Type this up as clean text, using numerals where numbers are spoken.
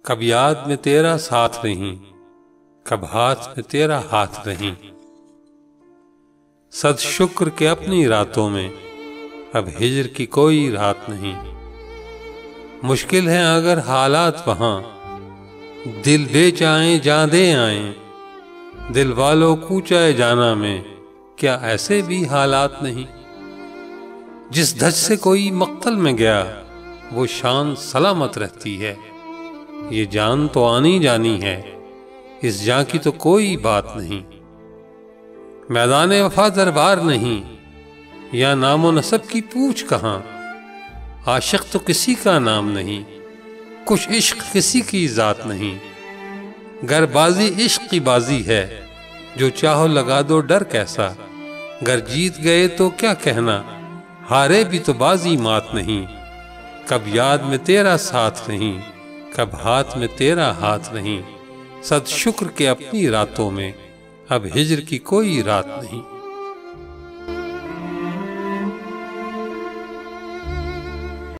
कब याद में तेरा साथ नहीं, कब हाथ में तेरा हाथ नहीं। सद शुक्र के अपनी रातों में अब हिजर की कोई रात नहीं। मुश्किल है अगर हालात वहां, दिल बेचाए जादे आए। दिल वालों कूचाए जाना में क्या ऐसे भी हालात नहीं। जिस धज से कोई मक्तल में गया वो शान सलामत रहती है। ये जान तो आनी जानी है, इस जान की तो कोई बात नहीं। मैदान वफा दरबार नहीं, या नामो नसब की पूछ कहाँ। आशिक तो किसी का नाम नहीं, कुछ इश्क किसी की जात नहीं। गर बाजी इश्क की बाजी है, जो चाहो लगा दो डर कैसा। गर जीत गए तो क्या कहना, हारे भी तो बाजी मात नहीं। कब याद में तेरा साथ नहीं, कब हाथ में तेरा हाथ नहीं। सद शुक्र के अपनी रातों में अब हिजर की कोई रात नहीं।